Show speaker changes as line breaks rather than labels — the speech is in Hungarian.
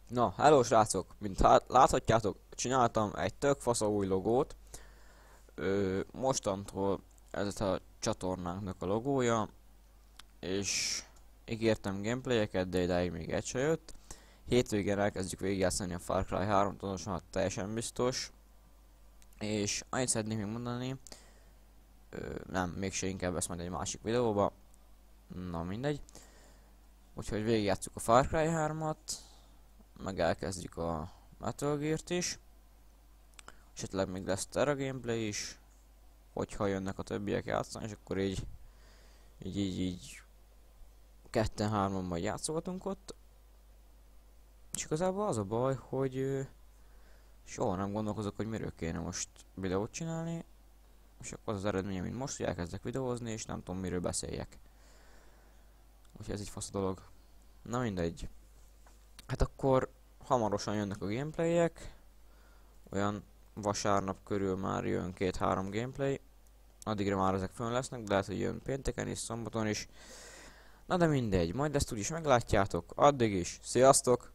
Na, hello srácok! Mint láthatjátok, csináltam egy tök fasza új logót. Mostantól ez a csatornánknak a logója, és ígértem gameplayeket, de idáig még egy se jött. Hétvégén elkezdjük végigjátszani a Far Cry 3-t, pontosan teljesen biztos. És annyit szeretnék még mondani, nem, mégse, inkább ezt majd egy másik videóba. Na mindegy. Úgyhogy végigjátszuk a Far Cry 3-at, meg elkezdjük a Metal Gear-t is. Esetleg még lesz Terra gameplay is, hogyha jönnek a többiek játszani, és akkor így ketten-hárman majd játszogatunk ott. És igazából az a baj, hogy soha nem gondolkozok, hogy miről kéne most videót csinálni, és akkor az eredménye, mint most, hogy elkezdek videózni, és nem tudom miről beszéljek. Úgyhogy ez egy fasz dolog. Na mindegy. Hát akkor hamarosan jönnek a gameplayek, olyan vasárnap körül már jön 2-3 gameplay. Addigra már ezek fönn lesznek, de lehet, hogy jön pénteken és szombaton is. Na de mindegy, majd ezt úgyis meglátjátok. Addig is, sziasztok!